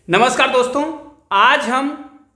नमस्कार दोस्तों, आज हम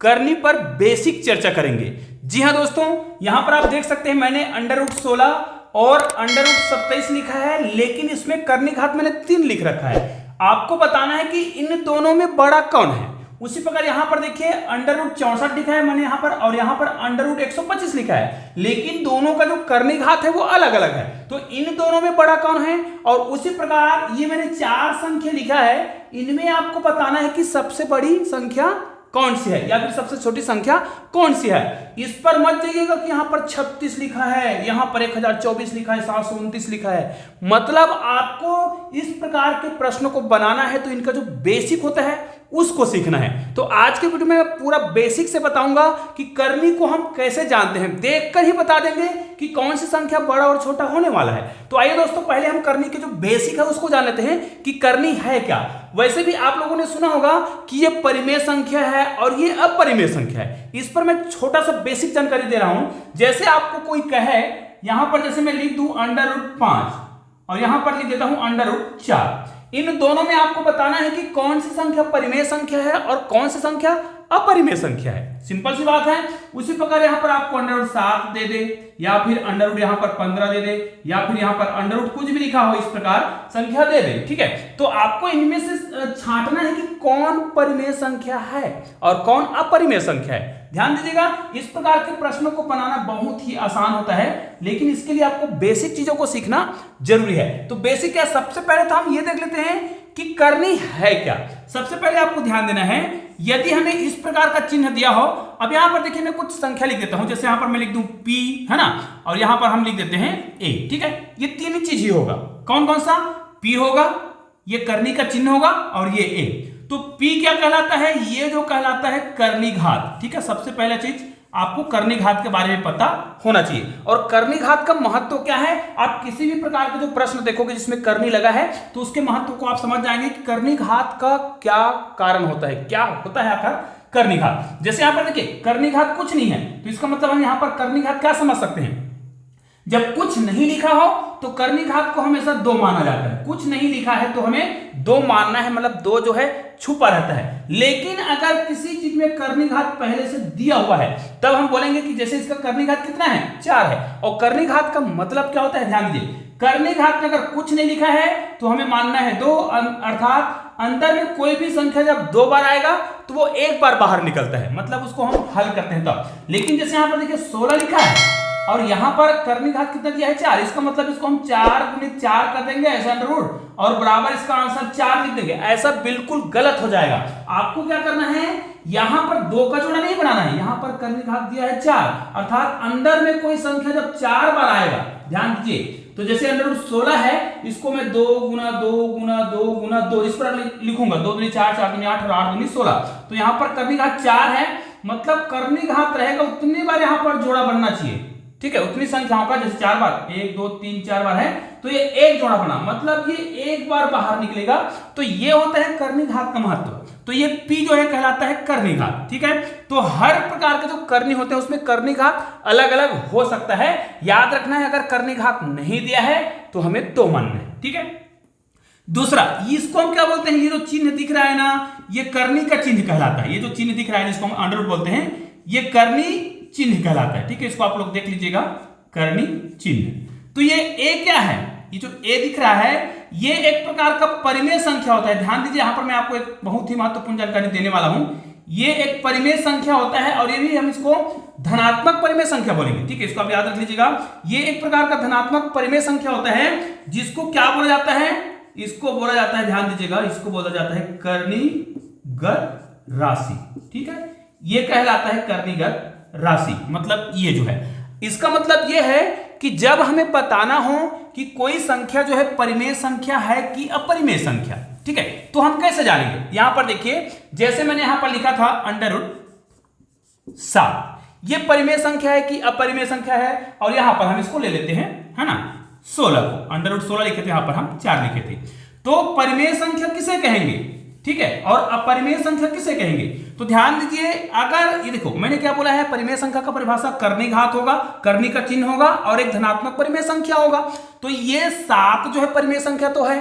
करनी पर बेसिक चर्चा करेंगे। जी हाँ दोस्तों, यहां पर आप देख सकते हैं मैंने √16 और √27 लिखा है, लेकिन इसमें करनी घात मैंने 3 लिख रखा है। आपको बताना है कि इन दोनों में बड़ा कौन है। उसी प्रकार यहां पर देखिए √64 लिखा है मैंने यहां पर, और यहां पर √125 लिखा है, लेकिन दोनों का जो करनी घात है वो अलग अलग है। तो इन दोनों में बड़ा कौन है। और उसी प्रकार ये मैंने 4 संख्या लिखा है, इनमें आपको बताना है कि सबसे बड़ी संख्या कौन सी है या फिर सबसे छोटी संख्या कौन सी है। इस पर मत जाइएगा कि यहां पर 36 लिखा है, यहां पर 1024 लिखा है, 729 लिखा है। मतलब आपको इस प्रकार के प्रश्नों को बनाना है तो इनका जो बेसिक होता है उसको सीखना है। तो आज के वीडियो में मैं पूरा बेसिक से बताऊंगा कि करनी को हम कैसे जानते हैं, देखकर ही बता देंगे कि कौन सी संख्या बड़ा और छोटा होने वाला है। तो आइए दोस्तों, पहले हम करनी के जो बेसिक है उसको जान लेते हैं कि करनी है क्या। वैसे भी आप लोगों ने सुना होगा कि ये परिमेय संख्या है और ये अपरिमेय संख्या है। इस पर मैं छोटा सा बेसिक जानकारी दे रहा हूं। जैसे आपको कोई कहे, यहां पर जैसे मैं लिख दूं √5 और यहां पर लिख देता हूं √4। इन दोनों में आपको बताना है कि कौन सी संख्या परिमेय संख्या है और कौन सी संख्या अपरिमेय संख्या है। सिंपल सी बात है। उसी प्रकार यहां पर आपको √7 दे दे, या फिर यहां पर 15 दे दे, या फिर यहां पर कुछ भी लिखा हो इस प्रकार संख्या दे दे। ठीक है, तो आपको इनमें से छांटना है कि कौन परिमेय संख्या है और कौन अपरिमेय संख्या है। ध्यान दीजिएगा, इस प्रकार के प्रश्नों को बनाना बहुत ही आसान होता है, लेकिन इसके लिए आपको बेसिक चीजों को सीखना जरूरी है। तो बेसिक क्या, सबसे पहले तो हम ये देख लेते हैं कि करनी है क्या। सबसे पहले आपको ध्यान देना है, यदि हमें इस प्रकार का चिन्ह दिया हो, अब यहां पर देखिए मैं कुछ संख्या लिख देता हूं। जैसे यहां पर मैं लिख दूं P, है ना, और यहां पर हम लिख देते हैं A। ठीक है, ये 3 चीज ही होगा। कौन कौन सा? P होगा, ये करनी का चिन्ह होगा, और ये A। तो P क्या कहलाता है? ये जो कहलाता है करनी घात। ठीक है, सबसे पहला चीज आपको करनी घात के बारे में पता होना चाहिए। और करनी घात का महत्व क्या है, आप किसी भी प्रकार के जो प्रश्न देखोगे जिसमें करनी लगा है तो उसके महत्व को आप समझ जाएंगे कि करनी घात का क्या कारण होता है, क्या होता है आखिर करनी घात। जैसे यहां पर देखिए करनी घात कुछ नहीं है, तो इसका मतलब हम यहां पर करनी घात क्या समझ सकते हैं। जब कुछ नहीं लिखा हो तो करनी घात को हमेशा 2 माना जाता है। कुछ नहीं लिखा है तो हमें 2 मानना है, मतलब 2 जो है छुपा रहता है। लेकिन अगर किसी चीज में करनी घात पहले से दिया हुआ है तब हम बोलेंगे कि जैसे इसका करनी घात कितना है, 4 है। और करनी घात का मतलब क्या होता है, ध्यान दीजिए। करनी घात में अगर कुछ नहीं लिखा है तो हमें मानना है 2, अर्थात अंदर में कोई भी संख्या जब 2 बार आएगा तो वो 1 बार बाहर निकलता है, मतलब उसको हम हल करते हैं तब। लेकिन जैसे यहां पर देखिए 16 लिखा है और यहां पर करनी घात कितना दिया है, 4। इसका मतलब इसको हम 4 × 4 कर देंगे ऐसा √ और बराबर इसका आंसर 4 लिख देंगे। ऐसा बिल्कुल गलत हो जाएगा। आपको क्या करना है, यहां पर 2 का जोड़ा नहीं बनाना है। यहां पर करनी घात दिया है 4, अर्थात अंदर में कोई संख्या जब 4 बार आएगा, ध्यान दीजिए। तो जैसे √16 है, इसको मैं 2 × 2 × 2 × 2 इस पर लिखूंगा। 2 दूनी 4, 4 दूनी 8 और 8 दूनी 16। तो यहां पर करनी घात 4 है, मतलब करनी घात रहेगा उतनी बार यहां पर जोड़ा बनना चाहिए। ठीक है, उतनी संख्याओं का, जैसे 4 बार, 1 2 3 4 बार है तो ये 1 जोड़ा बना, मतलब ये 1 बार बाहर निकलेगा। तो ये होता है करनी घात का महत्व। तो ये P जो है कहलाता है करनी घात। ठीक है, तो हर प्रकार के जो करनी होते हैं उसमें करनी घात अलग अलग हो सकता है। याद रखना है, अगर करनी घात नहीं दिया है तो हमें 2 मानना है। ठीक है, दूसरा, इसको हम क्या बोलते हैं, ये जो चिन्ह दिख रहा है ना, ये करनी का चिन्ह कहलाता है। ये जो चिन्ह दिख रहा है इसको हम √ बोलते हैं, ये करनी चिन्ह कहलाता है। ठीक है, इसको आप लोग देख लीजिएगा, करनी चिन्ह। तो ये A क्या है, ये जो A दिख रहा है ये एक प्रकार का परिमेय संख्या होता है। ध्यान दीजिए, यहां पर मैं आपको एक बहुत ही महत्वपूर्ण जानकारी देने वाला हूं। ये एक परिमेय संख्या होता है और ये भी हम इसको धनात्मक परिमेय संख्या बोलेंगे। ठीक है, इसको आप याद रख लीजिएगा। ये एक प्रकार का धनात्मक परिमेय संख्या होता है जिसको क्या बोला जाता है, इसको बोला जाता है, ध्यान दीजिएगा, इसको बोला जाता है करणीगत राशि। ठीक है, ये कहलाता है करणीगत राशि। मतलब ये जो है, इसका मतलब ये है कि जब हमें बताना हो कि कोई संख्या जो है परिमेय संख्या है कि अपरिमेय संख्या, ठीक है, तो हम कैसे जानेंगे। यहां पर देखिए, जैसे मैंने यहां पर लिखा था √7, ये परिमेय संख्या है कि अपरिमेय संख्या है। और यहां पर हम इसको ले लेते हैं, है ना, 16 को √16 लिखे थे, यहां पर हम 4 लिखे थे। तो परिमेय संख्या किसे कहेंगे, ठीक है, और अपरिमेय संख्या किसे कहेंगे। तो ध्यान दीजिए, अगर ये देखो मैंने क्या बोला है, परिमेय संख्या का परिभाषा करनी घात होगा, करनी का चिन्ह होगा और एक धनात्मक परिमेय संख्या होगा। तो ये 7 जो है परिमेय संख्या तो है,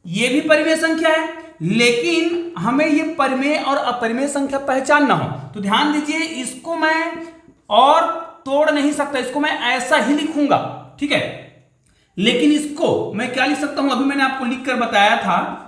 ये भी परिमेय संख्या है। लेकिन हमें ये परिमेय और अपरिमेय संख्या पहचानना हो तो ध्यान दीजिए, इसको मैं और तोड़ नहीं सकता, इसको मैं ऐसा ही लिखूंगा, ठीक है। लेकिन इसको मैं क्या लिख सकता हूं, अभी मैंने आपको लिखकर बताया था,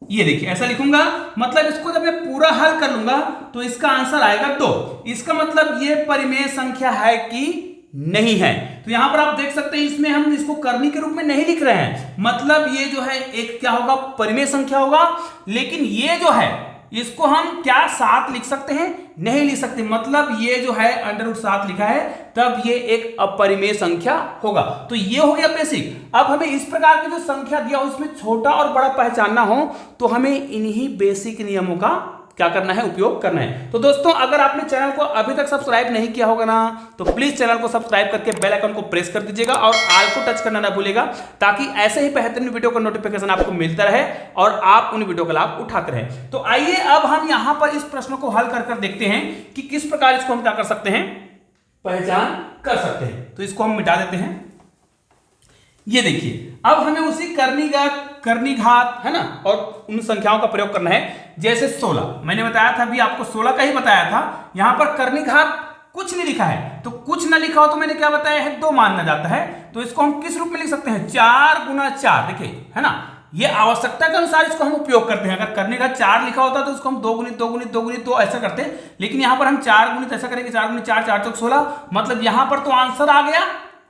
ये देखिए ऐसा लिखूंगा, मतलब इसको जब मैं पूरा हल कर लूंगा तो इसका आंसर आएगा 2। इसका मतलब ये परिमेय संख्या है कि नहीं है। तो यहां पर आप देख सकते हैं इसमें हम इसको करनी के रूप में नहीं लिख रहे हैं, मतलब ये जो है एक क्या होगा, परिमेय संख्या होगा। लेकिन ये जो है इसको हम क्या 7 लिख सकते हैं, नहीं लिख सकते, मतलब ये जो है √7 लिखा है तब ये एक अपरिमेय संख्या होगा। तो ये हो गया बेसिक। अब हमें इस प्रकार की जो संख्या दिया हो उसमें छोटा और बड़ा पहचानना हो तो हमें इन्हीं बेसिक नियमों का क्या करना है, उपयोग करना है। तो दोस्तों अगर आपने चैनल को अभी तक सब्सक्राइब नहीं किया होगा ना तो प्लीज चैनल को सब्सक्राइब करके बेल आइकन को प्रेस कर दीजिएगा और ऑल को टच करना ना भूलिएगा, ताकि ऐसे ही बेहतरीन वीडियो का नोटिफिकेशन आपको मिलता रहे और आप उन वीडियो का लाभ उठाते रहे। तो आइए अब हम यहां पर इस प्रश्न को हल कर देखते हैं कि किस प्रकार इसको हम क्या कर सकते हैं, पहचान कर सकते हैं। तो इसको हम मिटा देते हैं। ये देखिए अब हमें उसी करनी घात है ना और उन संख्याओं का प्रयोग करना है। जैसे 16 मैंने बताया था, अभी आपको 16 का ही बताया था। यहां पर करनी घात कुछ नहीं लिखा है, तो कुछ ना लिखा हो तो मैंने क्या बताया है, 2 मानना जाता है। तो इसको हम किस रूप में लिख सकते हैं, 4 गुना 4, देखिए है ना, ये आवश्यकता के अनुसार इसको हम उपयोग करते हैं। अगर करने का 4 लिखा होता तो इसको हम 2 गुणित 2 गुणित 2 गुणित 2 ऐसा करते हैं, लेकिन यहां पर हम 4 गुणित ऐसा करेंगे, 4 गुणित 4 4 चौक 16, मतलब यहां पर तो आंसर आ गया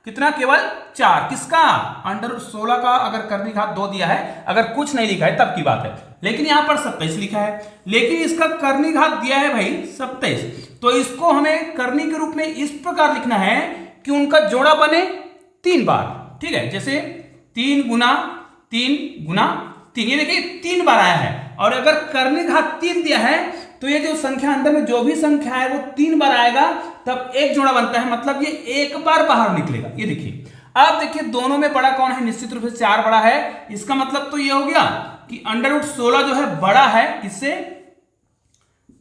कितना, केवल 4। किसका, √16 का। अगर करनी घात 2 दिया है, अगर कुछ नहीं लिखा है तब की बात है, लेकिन यहां पर 27 लिखा है, लेकिन इसका करनी घात दिया है भाई 27। तो इसको हमें करनी के रूप में इस प्रकार लिखना है कि उनका जोड़ा बने 3 बार, ठीक है। जैसे 3 गुना 3 गुना 3, ये देखिए 3 बार आया है। और अगर करनी घात 3 दिया है तो ये जो संख्या अंदर में जो भी संख्या है वो 3 बार आएगा, तब एक जोड़ा बनता है, मतलब ये एक बार बाहर निकलेगा। ये देखिए, अब देखिए दोनों में बड़ा कौन है, निश्चित रूप से 4 बड़ा है। इसका मतलब तो ये हो गया कि √16 जो है बड़ा है किससे,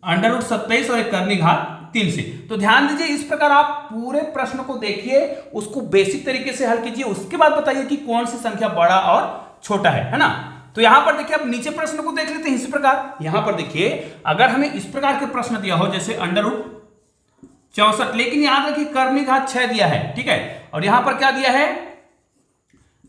√27 और एक करनी घात 3 से। तो ध्यान दीजिए, इस प्रकार आप पूरे प्रश्न को देखिए, उसको बेसिक तरीके से हल कीजिए, उसके बाद बताइए कि कौन सी संख्या बड़ा और छोटा है ना। तो यहां पर देखिए, अब नीचे प्रश्न को देख लेते हैं इसी प्रकार। यहां पर देखिए, अगर हमें इस प्रकार के प्रश्न दिया हो जैसे √64, लेकिन यहां देखिए करनी घात 6 दिया है, ठीक है, और यहां पर क्या दिया है,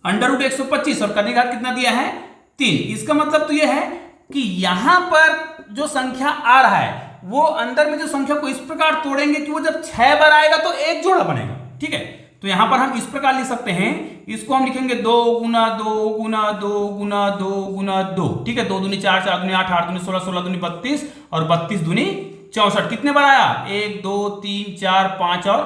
√125 और करनी घात कितना दिया है, 3। इसका मतलब तो यह है कि यहां पर जो संख्या आ रहा है वो अंदर में जो संख्या को इस प्रकार तोड़ेंगे कि वो जब 6 बार आएगा तो एक जोड़ा बनेगा, ठीक है। तो यहां पर हम इस प्रकार लिख सकते हैं, इसको हम लिखेंगे 2 गुना 2 गुना 2 गुना 2 गुना 2, ठीक है। 2 दूनी 4, 4 दूनी 8, 8 दूनी 16, 16 दूनी 32 और 32 दूनी 64। कितने बार आया, 1 2 3 4 5 और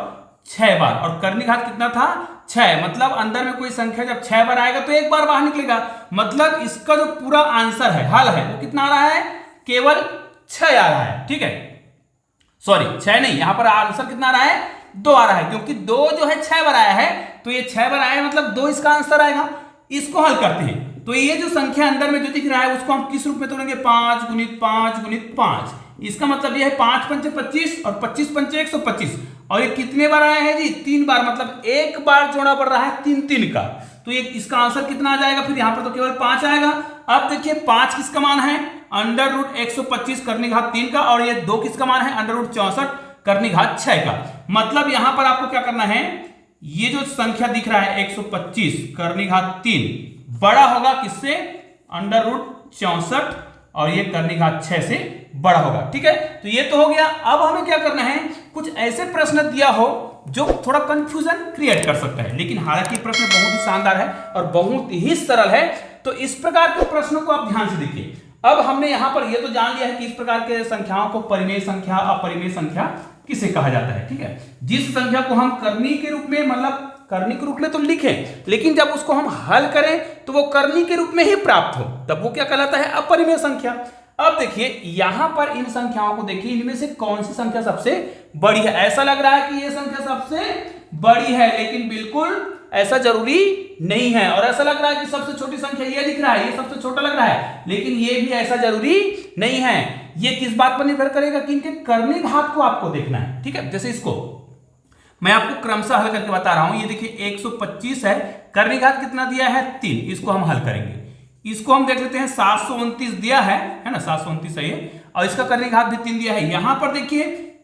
6 बार। और करनी घात कितना था, 6, मतलब अंदर में कोई संख्या जब 6 बार आएगा तो एक बार बाहर निकलेगा, मतलब इसका जो पूरा आंसर है, हल है, वो कितना आ रहा है, केवल 6 आ रहा है, ठीक है। सॉरी 6 नहीं, यहां पर आंसर कितना आ रहा है, 2 आ रहा है, क्योंकि 2 जो है 6 बार आया है, तो ये 6 बार आया है, मतलब 2 इसका आंसर आएगा। इसको हल करते हैं, तो ये जो संख्या अंदर में जो दिख रहा है उसको हम किस रूप में तोड़ेंगे, 5 गुणित 5 गुणित 5। इसका मतलब ये है 5 पंचे 25 और 25 पंचे 125, और ये कितने बार आया है जी, 3 बार, मतलब एक बार जोड़ा बढ़ रहा है 3 3 का। तो ये इसका आंसर कितना आ जाएगा, फिर यहां पर तो केवल 5 आएगा। अब देखिए 5 किसका मान है, √125 करनी घात 3 का, और ये 2 किसका मान है, √64 करनी घात 6 का। मतलब यहां पर आपको क्या करना है, ये जो संख्या दिख रहा है 125 करनी घात 3 बड़ा होगा किससे, √64, और ये करनी घात 6 से बड़ा होगा, ठीक है। तो ये तो हो गया। अब हमें क्या करना है, कुछ ऐसे प्रश्न दिया हो जो थोड़ा कंफ्यूजन क्रिएट कर सकता है, लेकिन हालांकि प्रश्न बहुत ही शानदार है और बहुत ही सरल है। तो इस प्रकार के प्रश्नों को आप ध्यान से देखिए। अब हमने यहां पर यह तो जान लिया है कि इस प्रकार के संख्याओं को परिमेय संख्या, अपरिमेय संख्या किसे कहा जाता है, ठीक है। जिस संख्या को हम करनी के रूप में, मतलब करनी के रूप में तो लिखें, लेकिन जब उसको हम हल करें तो वो करनी के रूप में ही प्राप्त हो, तब वो क्या कहलाता है, अपरिमेय संख्या। अब देखिए यहां पर इन संख्याओं को देखिए, इनमें से कौन सी संख्या सबसे बड़ी है। ऐसा लग रहा है कि ये संख्या सबसे बड़ी है, लेकिन बिल्कुल ऐसा जरूरी नहीं है। और ऐसा लग रहा है कि सबसे छोटी संख्या ये दिख रहा है, ये सबसे छोटा लग रहा है, लेकिन ये भी ऐसा जरूरी नहीं है। ये किस बात पर निर्भर करेगा कि इनके करनी घात को आपको देखना है, ठीक है। जैसे इसको मैं आपको क्रमशः हल करके बता रहा हूं। ये देखिए 125 है, करनी घात कितना दिया है, 3, इसको हम हल करेंगे। इसको हम देख लेते हैं 729 दिया है ना, 729 है ये, और इसका कर्णिघात भी 3 दिया है। यहां पर देखिए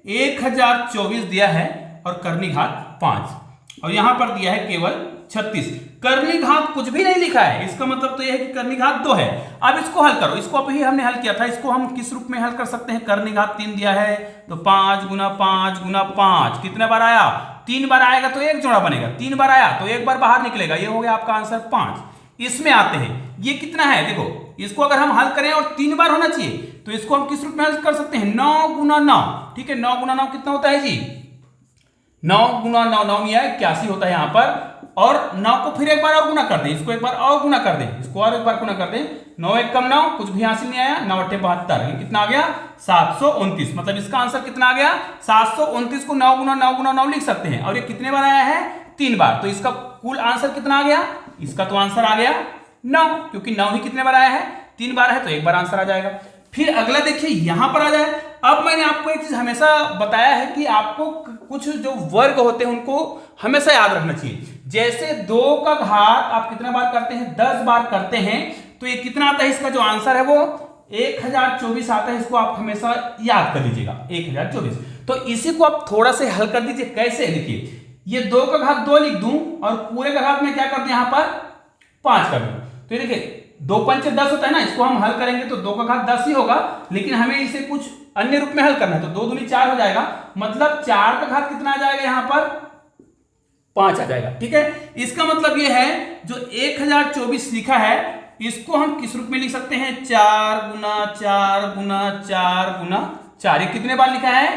1024 दिया है और कर्णिघात 5, और यहां पर दिया है केवल 36। कर्णिघात कुछ भी नहीं लिखा है, इसका मतलब तो यह है कि कर्णिघात 2 है। अब इसको हल करो, इसको अभी हमने हल किया था, इसको हम किस रूप में हल कर सकते हैं? कर्णिघात 3 दिया है तो 5 गुना 5 गुना 5 कितने बार आया? 3 बार आएगा तो एक जोड़ा बनेगा, 3 बार आया तो एक बार बाहर निकलेगा, ये हो गया आपका आंसर 5। इसमें आते हैं, ये कितना है देखो, इसको अगर हम हल करें और 3 बार होना चाहिए तो इसको हम किस रूप में हल कर सकते हैं? 9 गुना 9, ठीक है, 9 गुना 9 कितना होता है जी? 9 गुना 9 9 या 81 होता है यहाँ पर, और 9 को फिर एक बार और गुना कर दें, इसको एक बार और गुना कर दें, इसको और एक बार गुना कर दें, 9 एक कम 9, कुछ भी हासिल नहीं आया, 9 8 72, ये कितना आ गया? 729। मतलब इसका आंसर कितना आ गया? 729 को 9 गुना 9 गुना 9 लिख सकते हैं, और ये कितने बार आया है? 3 बार। तो इसका कुल आंसर कितना आ गया? इसका तो आंसर आ गया 9, क्योंकि 9 ही कितने बार आया है? 3 बार है, तो एक बार आंसर आ जाएगा। फिर अगला देखिए यहां पर आ जाए। अब मैंने आपको एक चीज हमेशा बताया है कि आपको कुछ जो वर्ग होते हैं उनको हमेशा याद रखना चाहिए। जैसे 2 का घात आप कितना बार करते हैं? 10 बार करते हैं, तो ये कितना आता है? इसका जो आंसर है वो 1024 आता है। इसको आप हमेशा याद कर लीजिएगा, 1024। तो इसी को आप थोड़ा से हल कर दीजिए। कैसे? देखिए, ये 2 का घात 2 लिख दूं और पूरे का घात में क्या कर दूं? यहां पर 5 कर दूं। तो ये देखिए 2 पंचे 10 होता है ना, इसको हम हल करेंगे तो 2 का घात 10 ही होगा, लेकिन हमें इसे कुछ अन्य रूप में हल करना है, तो 2 दूनी 4 हो जाएगा। मतलब 4 का घात कितना आ जाएगा? यहां पर 5 आ जाएगा, ठीक है। इसका मतलब ये है जो 1024 लिखा है इसको हम किस रूप में लिख सकते हैं? 4 गुना 4 गुना 4 गुना 4। ये कितने बार लिखा है?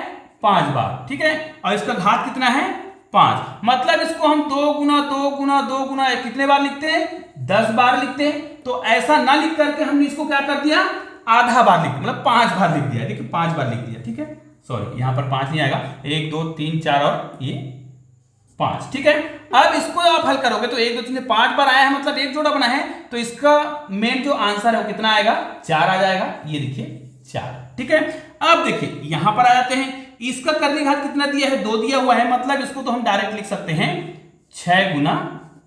5 बार, ठीक है। और इसका घात कितना है? 5। मतलब इसको हम 2 गुना 2 गुना 2 गुना कितने बार लिखते हैं? 10 बार लिखते हैं। तो ऐसा ना लिख करके हमने इसको क्या कर दिया? आधा बार लिख, मतलब 5 बार लिख दिया। देखिए 5 बार लिख दिया, ठीक है। सॉरी, यहां पर 5 नहीं आएगा, 1 2 3 4 और ये 5, ठीक है। अब इसको आप हल करोगे तो 1 2 3 5 बार आया है, मतलब एक जोड़ा बना है, तो इसका मेन जो आंसर है वो कितना आएगा? 4 आ जाएगा। ये देखिए 4, ठीक है। अब देखिए यहां पर आ जाते हैं, इसका कर्णिघात कितना दिया है? 2 दिया हुआ है, मतलब इसको तो हम डायरेक्ट लिख सकते हैं 6 गुना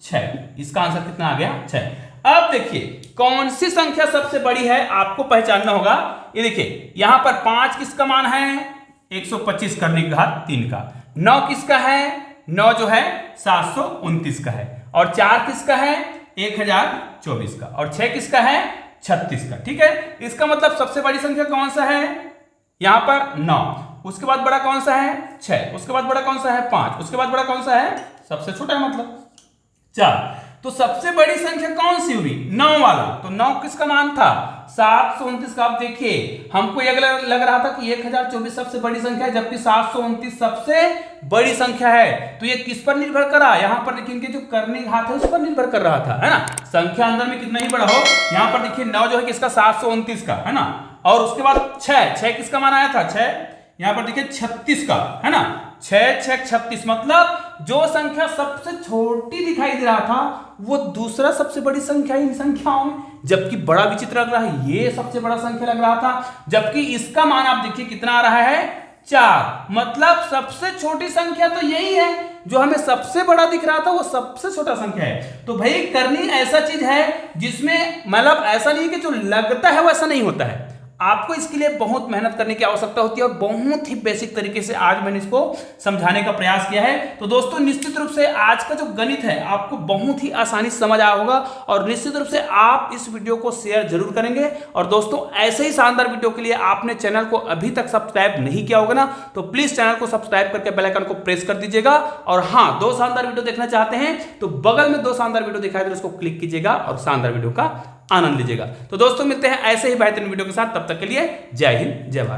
6। इसका आंसर कितना आ गया? 6। अब देखिए कौन सी संख्या सबसे बड़ी है आपको पहचानना होगा। ये देखिए यहां पर 5 किसका मान है? 125 कर्णिघात 3 का। 9 किसका है? 9 जो है 729 का है। और 4 किसका है? 1024 का। और 6 किसका है? 36 का, ठीक है। इसका मतलब सबसे बड़ी संख्या कौन सा है? यहां पर 9, उसके बाद बड़ा कौन सा है? 6, उसके बाद बड़ा कौन सा है? 5, उसके बाद बड़ा कौन सा है? सबसे छोटा है मतलब 4। तो सबसे बड़ी संख्या कौन सी हुई? 9 वाला। तो 9 किसका मान था? 729 का। आप देखिए हमको ये लग रहा था कि 1024 सबसे बड़ी संख्या है, जबकि 729 सबसे बड़ी संख्या है। तो ये किस पर निर्भर करा? यहां पर देखिए इनके जो कर्णिघात है उस पर निर्भर कर रहा था, है ना। संख्या अंदर में कितना ही बड़ा हो, यहां पर देखिए 9 जो है किसका? 729 का, है ना। और उसके बाद 6 किसका मान आया था? 6 यहां पर देखिए 36 का, है ना। 6 6 36, मतलब जो संख्या सबसे छोटी दिखाई दे रहा था वो दूसरा सबसे बड़ी संख्या इन संख्याओं में, जबकि बड़ा विचित्र लग रहा है, ये सबसे बड़ा संख्या लग रहा था, जबकि इसका मान आप देखिए कितना आ रहा है? 4। मतलब सबसे छोटी संख्या तो यही है, जो हमें सबसे बड़ा दिख रहा था वो सबसे छोटा संख्या है। तो भाई करनी ऐसा चीज है जिसमें मतलब ऐसा नहीं है कि जो लगता है वैसा नहीं होता है। आपको इसके लिए बहुत मेहनत करने की आवश्यकता होती है, और बहुत ही बेसिक तरीके से आज मैंने इसको समझाने का प्रयास किया है। तो दोस्तों निश्चित रूप से आज का जो गणित है आपको बहुत ही आसानी से समझ आया होगा, और निश्चित रूप से आप इस वीडियो को शेयर जरूर करेंगे। और दोस्तों ऐसे ही शानदार वीडियो के लिए आपने चैनल को अभी तक सब्सक्राइब नहीं किया होगा ना, तो प्लीज चैनल को सब्सक्राइब करके बेल आइकन को प्रेस कर दीजिएगा। और हाँ, 2 शानदार वीडियो देखना चाहते हैं तो बगल में 2 शानदार वीडियो दिखाई दे, उसको क्लिक कीजिएगा और शानदार वीडियो का आनंद लीजिएगा। तो दोस्तों मिलते हैं ऐसे ही बेहतरीन वीडियो के साथ, तब तक के लिए जय हिंद जय भारत।